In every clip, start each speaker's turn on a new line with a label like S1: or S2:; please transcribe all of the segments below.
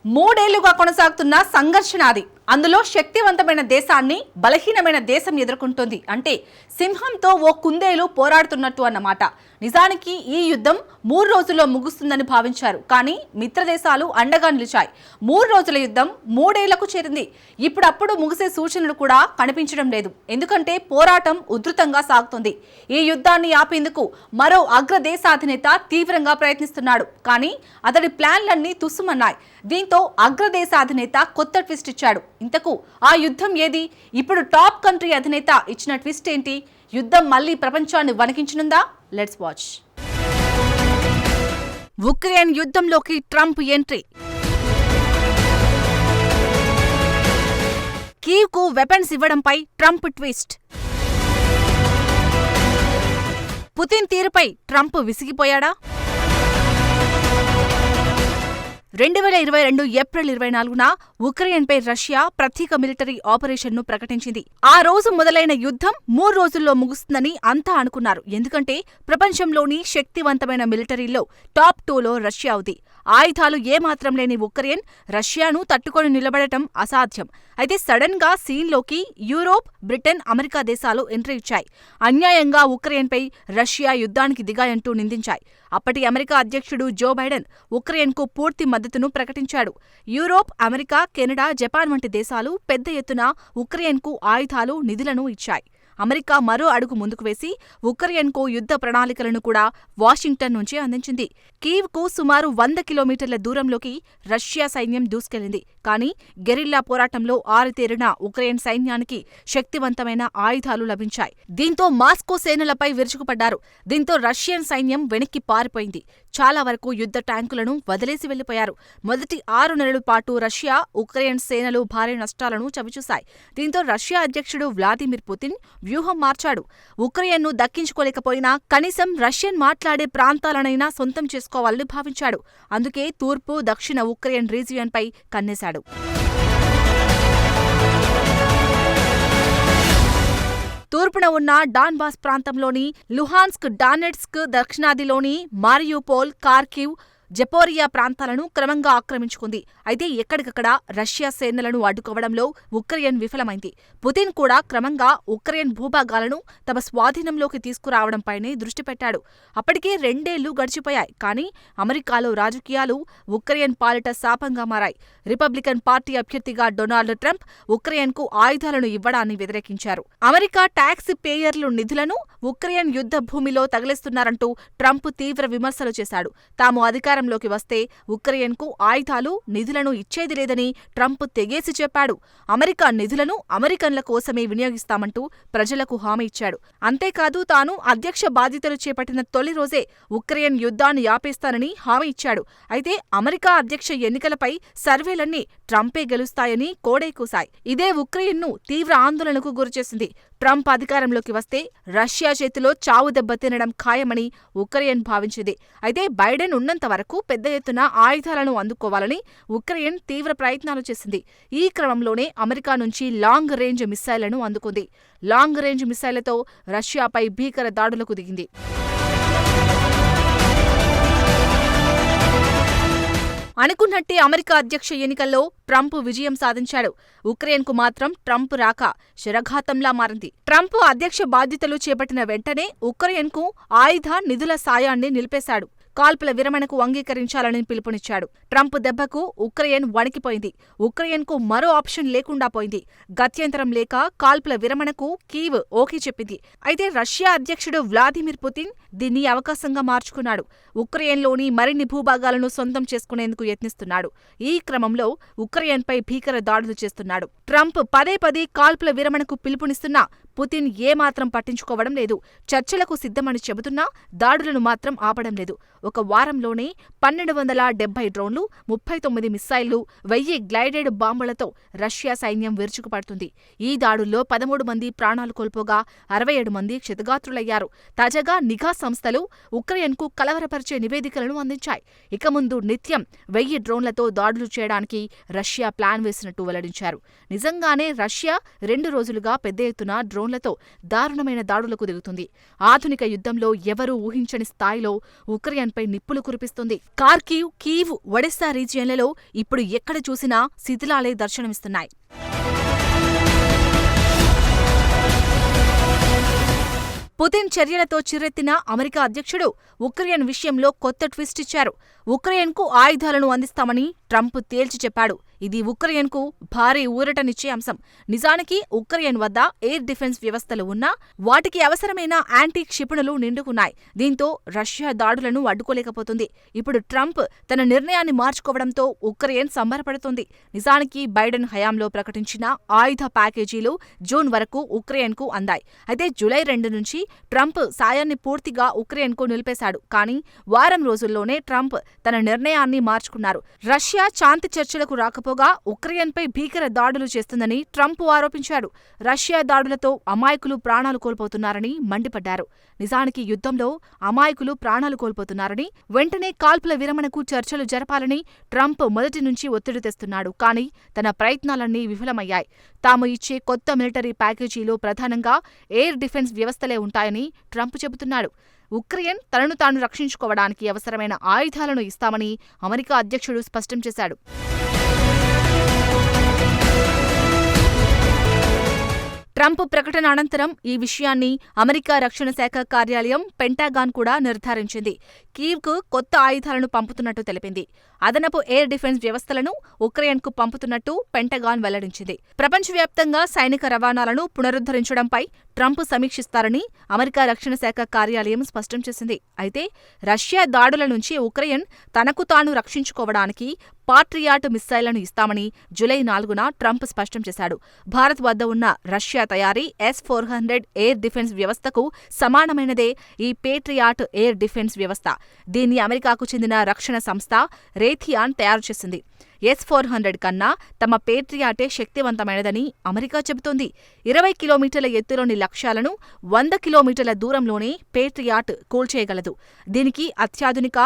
S1: మూడేళ్లుగా కొనసాగుతున్న సంఘర్షణ అది. అందులో శక్తివంతమైన దేశాన్ని బలహీనమైన దేశం ఎదుర్కొంటోంది. అంటే సింహంతో ఓ కుందేలు పోరాడుతున్నట్టు అన్నమాట. నిజానికి ఈ యుద్ధం 3 రోజుల్లో ముగుస్తుందని భావించారు. కానీ మిత్ర దేశాలు అండగా నిలిచాయి. 3 రోజుల యుద్ధం 3 ఏళ్లకు చేరింది. ఇప్పుడప్పుడు ముగిసే సూచనలు కూడా కనిపించడం లేదు. ఎందుకంటే పోరాటం ఉధృతంగా సాగుతుంది. ఈ యుద్ధాన్ని ఆపేందుకు మరో అగ్రదేశాధినేత తీవ్రంగా ప్రయత్నిస్తున్నాడు. కానీ అతడి ప్లాన్లన్నీ తుస్సుమన్నాయి. దీంతో అగ్రదేశాధినేత కొత్త ట్విస్ట్ ఇచ్చాడు. ఇంతకు ఆ యుద్ధం ఏది? ఇప్పుడు టాప్ కంట్రీ అధినేత ఇచ్చిన ట్విస్ట్ ఏంటి? యుద్ధం మళ్లీ ప్రపంచాన్ని వణికించనుందా? Let's watch. ఉక్రెయిన్ యుద్ధంలోకి ట్రంప్ ఎంట్రీ. కీవ్కు వెపన్స్ ఇవ్వడంపై ట్రంప్ ట్విస్ట్. పుతిన్ తీరుపై ట్రంప్ విసిగిపోయాడా? 2022 ఏప్రిల్ 24న ఉక్రెయిన్పై రష్యా ప్రత్యేక మిలిటరీ ఆపరేషన్ను ప్రకటించింది. ఆ రోజు మొదలైన యుద్ధం 3 రోజుల్లో ముగుస్తుందని అంతా అనుకున్నారు. ఎందుకంటే ప్రపంచంలోని శక్తివంతమైన మిలిటరీలో టాప్ 2లో రష్యా ఉంది. ఆయుధాలు ఏమాత్రం లేని ఉక్రెయిన్ రష్యాను తట్టుకొని నిలబడటం అసాధ్యం. అయితే సడన్ గా సీన్లోకి యూరోప్, బ్రిటన్, అమెరికా దేశాలు ఎంట్రీ ఇచ్చాయి. అన్యాయంగా ఉక్రెయిన్పై రష్యా యుద్ధానికి దిగాయంటూ నిందించాయి. అప్పటి అమెరికా అధ్యక్షుడు జో బైడెన్ ఉక్రెయిన్కు పూర్తి మద్దతును ప్రకటించాడు. యూరోప్, అమెరికా, కెనడా, జపాన్ వంటి దేశాలు పెద్ద ఎత్తున ఉక్రెయిన్కు ఆయుధాలు, నిధులను ఇచ్చాయి. అమెరికా మరో అడుగు ముందుకు వేసి ఉక్రెయిన్కు యుద్ధ ప్రణాళికలను కూడా వాషింగ్టన్ నుంచి అందించింది. కీవ్కు సుమారు 100 కిలోమీటర్ల దూరంలోకి రష్యా సైన్యం దూసుకెళ్లింది. కానీ గెరిల్లా పోరాటంలో ఆరితేరిన ఉక్రెయిన్ సైన్యానికి శక్తివంతమైన ఆయుధాలు లభించాయి. దీంతో మాస్కో సేనలపై విరుచుకుపడ్డారు. దీంతో రష్యన్ సైన్యం వెనక్కి పారిపోయింది. చాలా వరకు యుద్ధ ట్యాంకులను వదిలేసి వెళ్లిపోయారు. మొదటి 6 నెలల పాటు రష్యా, ఉక్రెయిన్ సేనలు భారీ నష్టాలను చవిచూశాయి. దీంతో రష్యా అధ్యక్షుడు వ్లాదిమిర్ పుతిన్ వ్యూహం మార్చాడు. ఉక్రెయిన్ను దక్కించుకోలేకపోయినా కనీసం రష్యన్ మాట్లాడే ప్రాంతాలనైనా సొంతం చేసుకోవాలని భావించాడు. అందుకే తూర్పు, దక్షిణ ఉక్రెయిన్ రీజియన్పై కన్నేశాడు. తూర్పున ఉన్న డాన్బాస్ ప్రాంతంలోని లుహాన్స్క్, డానెట్స్క్, దక్షిణాదిలోని మారియుపోల్, కార్కివ్, జపోరియా ప్రాంతాలను క్రమంగా ఆక్రమించుకుంది. అయితే ఎక్కడికక్కడ రష్యా సేనలను అడ్డుకోవడంలో ఉక్రెయిన్ విఫలమైంది. పుతిన్ కూడా క్రమంగా ఉక్రెయిన్ భూభాగాలను తమ స్వాధీనంలోకి తీసుకురావడంపైనే దృష్టి పెట్టాడు. అప్పటికే 2 ఏళ్లు గడిచిపోయాయి. కానీ అమెరికాలో రాజకీయాలు ఉక్రెయిన్ పాలిట శాపంగా మారాయి. రిపబ్లికన్ పార్టీ అభ్యర్థిగా డొనాల్డ్ ట్రంప్ ఉక్రెయిన్కు ఆయుధాలను ఇవ్వడాన్ని వ్యతిరేకించారు. అమెరికా ట్యాక్స్ పేయర్లు నిధులను ఉక్రెయిన్ యుద్ధ భూమిలో తగిలిస్తున్నారంటూ ట్రంప్ తీవ్ర విమర్శలు చేశాడు. తాము అధికారంలోకి వస్తే ఉక్రెయిన్కు ఆయుధాలు, నిధులను ఇచ్చేది లేదని ట్రంప్ తెగేసి చెప్పాడు. అమెరికా నిధులను అమెరికన్ల కోసమే వినియోగిస్తామంటూ ప్రజలకు హామీ ఇచ్చాడు. అంతేకాదు తాను అధ్యక్ష బాధ్యతలు చేపట్టిన తొలి రోజే ఉక్రెయిన్ యుద్ధాన్ని ఆపేస్తానని హామీ ఇచ్చాడు. అయితే అమెరికా అధ్యక్ష ఎన్నికలపై సర్వేలన్నీ ట్రంపే గెలుస్తాయని కోడై కూశాయి. ఇదే ఉక్రెయిన్ను తీవ్ర ఆందోళనకు గురిచేసింది. ట్రంప్ అధికారంలోకి వస్తే రష్యా చేతిలో చావు దెబ్బ తినడం ఖాయమని ఉక్రెయిన్ భావించింది. అయితే బైడెన్ ఉన్నంత వరకు పెద్ద ఎత్తున ఆయుధాలను అందుకోవాలని ఉక్రెయిన్ తీవ్ర ప్రయత్నాలు చేసింది. ఈ క్రమంలోనే అమెరికా నుంచి లాంగ్ రేంజ్ మిస్సైళ్లను అందుకుంది. లాంగ్ రేంజ్ మిస్సైళ్లతో రష్యాపై భీకర దాడులకు దిగింది. అనుకున్నట్టే అమెరికా అధ్యక్ష ఎన్నికల్లో ట్రంప్ విజయం సాధించాడు. ఉక్రెయిన్కు మాత్రం ట్రంప్ రాక శరఘాతంలా మారింది. ట్రంప్ అధ్యక్ష బాధ్యతలు చేపట్టిన వెంటనే ఉక్రెయిన్కు ఆయుధ, నిధుల సాయాన్ని నిలిపేశాడు. కాల్పుల విరమణకు అంగీకరించాలని పిలుపునిచ్చాడు. ట్రంప్ దెబ్బకు ఉక్రెయిన్ వణికిపోయింది. ఉక్రెయిన్కు మరో ఆప్షన్ లేకుండా పోయింది. గత్యంతరం లేక కాల్పుల విరమణకు కీవ్ ఓకే చెప్పింది. అయితే రష్యా అధ్యక్షుడు వ్లాదిమిర్ పుతిన్ దీన్ని అవకాశంగా మార్చుకున్నాడు. ఉక్రెయిన్లోని మరిన్ని భూభాగాలను సొంతం చేసుకునేందుకు యత్నిస్తున్నాడు. ఈ క్రమంలో ఉక్రెయిన్పై భీకర దాడులు చేస్తున్నాడు. ట్రంప్ పదే పదే కాల్పుల విరమణకు పిలుపునిస్తున్నా పుతిన్ ఏమాత్రం పట్టించుకోవడం లేదు. చర్చలకు సిద్ధమని చెబుతున్నా దాడులను మాత్రం ఆపడం లేదు. ఒక వారంలోనే 1270 డ్రోన్లు, 39 మిస్సైళ్లు, 1000 గ్లైడెడ్ బాంబులతో రష్యా సైన్యం విరుచుకుపడుతుంది. ఈ దాడుల్లో 13 మంది ప్రాణాలు కోల్పోగా 67 మంది క్షతగాత్రులయ్యారు. తాజాగా నిఘా సంస్థలు ఉక్రెయిన్కు కలవరపరిచే నివేదికలను అందించాయి. ఇక ముందు నిత్యం 1000 డ్రోన్లతో దాడులు చేయడానికి రష్యా ప్లాన్ వేసినట్టు వెల్లడించారు. నిజంగానే రష్యా 2 రోజులుగా పెద్ద ఎత్తున డ్రోన్ల డ్రోన్లతో దారుణమైన దాడులకు దిగుతుంది. ఆధునిక యుద్ధంలో ఎవరూ ఊహించని స్థాయిలో ఉక్రెయిన్పై నిప్పులు కురిపిస్తుంది. కార్కివ్, కీవ్, ఒడెస్సా రీజియన్లలో ఇప్పుడు ఎక్కడ చూసినా శిథిలాలే దర్శనమిస్తున్నాయి. పుతిన్ చర్యలతో చిర్రెత్తిన అమెరికా అధ్యక్షుడు ఉక్రెయిన్ విషయంలో కొత్త ట్విస్ట్ ఇచ్చారు. ఉక్రెయిన్కు ఆయుధాలను అందిస్తామని ట్రంప్ తేల్చి చెప్పాడు. ఇది ఉక్రెయిన్కు భారీ ఊరటనిచ్చే అంశం. నిజానికి ఉక్రెయిన్ వద్ద ఎయిర్ డిఫెన్స్ వ్యవస్థలు ఉన్నా వాటికి అవసరమైన యాంటీ క్షిపణులు నిండుకున్నాయి. దీంతో రష్యా దాడులను అడ్డుకోలేకపోతుంది. ఇప్పుడు ట్రంప్ తన నిర్ణయాన్ని మార్చుకోవడంతో ఉక్రెయిన్ సంబరపడుతోంది. నిజానికి బైడెన్ హయాంలో ప్రకటించిన ఆయుధ ప్యాకేజీలు జూన్ వరకు ఉక్రెయిన్కు అందాయి. అయితే జూలై 2 నుంచి ట్రంప్ సాయాన్ని పూర్తిగా ఉక్రెయిన్కు నిలిపేశాడు. కానీ వారం రోజుల్లోనే ట్రంప్ తన నిర్ణయాన్ని మార్చుకున్నారు. రష్యా శాంతి చర్చలకు రాకపోగా ఉక్రెయిన్పై భీకర దాడులు చేస్తుందని ట్రంప్ ఆరోపించారు. రష్యా దాడులతో అమాయకులు ప్రాణాలు కోల్పోతున్నారని మండిపడ్డారు. నిజానికి యుద్ధంలో అమాయకులు ప్రాణాలు కోల్పోతున్నారని, వెంటనే కాల్పుల విరమణకు చర్చలు జరపాలని ట్రంప్ మొదటి నుంచి ఒత్తిడి తెస్తున్నాడు. కానీ తన ప్రయత్నాలన్నీ విఫలమయ్యాయి. తాము ఇచ్చే కొత్త మిలిటరీ ప్యాకేజీలో ప్రధానంగా ఎయిర్ డిఫెన్స్ వ్యవస్థలే ఉంటాయని ట్రంప్ చెబుతున్నాడు. ఉక్రెయిన్ తనను తాను రక్షించుకోవడానికి అవసరమైన ఆయుధాలను ఇస్తామని అమెరికా అధ్యక్షుడు స్పష్టం చేశాడు. ట్రంప్ ప్రకటన అనంతరం ఈ విషయాన్ని అమెరికా రక్షణ శాఖ కార్యాలయం పెంటాగాన్ కూడా నిర్ధారించింది. కీవ్కు కొత్త ఆయుధాలను పంపుతున్నట్టు తెలిపింది. అదనపు ఎయిర్ డిఫెన్స్ వ్యవస్థలను ఉక్రెయిన్కు పంపుతున్నట్టు పెంటగాన్ వెల్లడించింది. ప్రపంచవ్యాప్తంగా సైనిక రవాణాలను పునరుద్ధరించడంపై ట్రంప్ సమీక్షిస్తారని అమెరికా రక్షణ శాఖ కార్యాలయం స్పష్టం చేసింది. అయితే రష్యా దాడుల నుంచి ఉక్రెయిన్ తనకు తాను రక్షించుకోవడానికి పాట్రియాట్ మిస్సైళ్లను ఇస్తామని జూలై 4న ట్రంప్ స్పష్టం చేశాడు. భారత్ వద్ద ఉన్న రష్యా తయారీ S-400 ఎయిర్ డిఫెన్స్ వ్యవస్థకు సమానమైనదే ఈ పేట్రియాట్ ఎయిర్ డిఫెన్స్ వ్యవస్థ. దీన్ని అమెరికాకు చెందిన రక్షణ సంస్థ రేథియాన్ తయారు చేసింది. S-400 కన్నా తమ పేట్రియాటే శక్తివంతమైనదని అమెరికా చెబుతోంది. 20 కిలోమీటర్ల ఎత్తులోని లక్ష్యాలను 100 కిలోమీటర్ల దూరంలోనే పేట్రియాట్ కూల్చేయగలదు. దీనికి అత్యాధునిక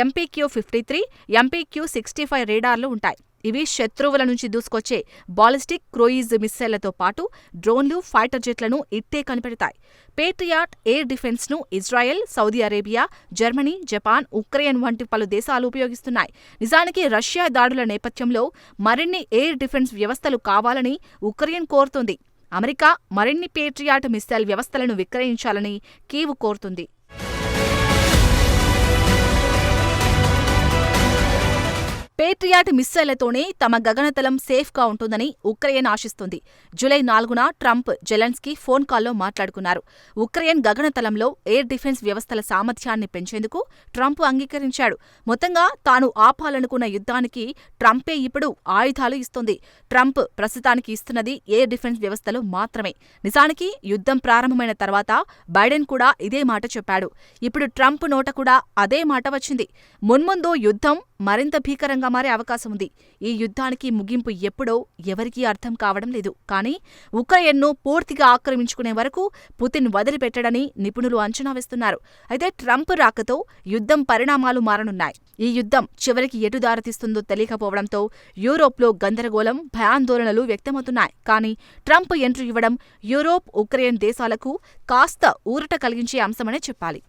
S1: MPQ-53, MPQ-65 రేడార్లు ఉంటాయి. ఇవి శత్రువుల నుంచి దూసుకొచ్చే బాలిస్టిక్ క్రూయిజ్ మిస్సైళ్లతో పాటు డ్రోన్లు, ఫైటర్ జెట్లను ఇట్టే కనిపెడతాయి. పేట్రియాట్ ఎయిర్ డిఫెన్స్ను Israel, Saudi Arabia, Germany, Japan, Ukraine వంటి పలు దేశాలు ఉపయోగిస్తున్నాయి. నిజానికి రష్యా దాడుల నేపథ్యంలో మరిన్ని ఎయిర్ డిఫెన్స్ వ్యవస్థలు కావాలని ఉక్రెయిన్ కోరుతోంది. అమెరికా మరిన్ని పేట్రియాట్ మిస్సైల్ వ్యవస్థలను విక్రయించాలని కీవ్ కోరుతుంది. పేట్రియాట్ మిస్సైళ్లతోనే తమ గగనతలం సేఫ్గా ఉంటుందని ఉక్రెయిన్ ఆశిస్తుంది. జూలై 4న ట్రంప్, జెలెన్స్కీ ఫోన్ కాల్లో మాట్లాడుకున్నారు. ఉక్రెయిన్ గగనతలంలో ఎయిర్ డిఫెన్స్ వ్యవస్థల సామర్థ్యాన్ని పెంచేందుకు ట్రంప్ అంగీకరించాడు. మొత్తంగా తాను ఆపాలనుకున్న యుద్ధానికి ట్రంపే ఇప్పుడు ఆయుధాలు ఇస్తోంది. ట్రంప్ ప్రస్తుతానికి ఇస్తున్నది ఎయిర్ డిఫెన్స్ వ్యవస్థలు మాత్రమే. నిజానికి యుద్ధం ప్రారంభమైన తర్వాత బైడెన్ కూడా ఇదే మాట చెప్పాడు. ఇప్పుడు ట్రంప్ నోట కూడా అదే మాట వచ్చింది. మున్ముందు యుద్ధం మరింత భీకరంగా మారే అవకాశం ఉంది. ఈ యుద్ధానికి ముగింపు ఎప్పుడో ఎవరికీ అర్థం కావడం లేదు. కానీ ఉక్రెయిన్ను పూర్తిగా ఆక్రమించుకునే వరకు పుతిన్ వదిలిపెట్టడని నిపుణులు అంచనా వేస్తున్నారు. అయితే ట్రంప్ రాకతో యుద్ధం పరిణామాలు మారనున్నాయి. ఈ యుద్ధం చివరికి ఎటు దారితీస్తుందో తెలియకపోవడంతో యూరోప్లో గందరగోళం, భయాందోళనలు వ్యక్తమవుతున్నాయి. కానీ ట్రంప్ ఎంట్రీ ఇవ్వడం యూరోప్, ఉక్రెయిన్ దేశాలకు కాస్త ఊరట కలిగించే అంశమనే చెప్పాలి.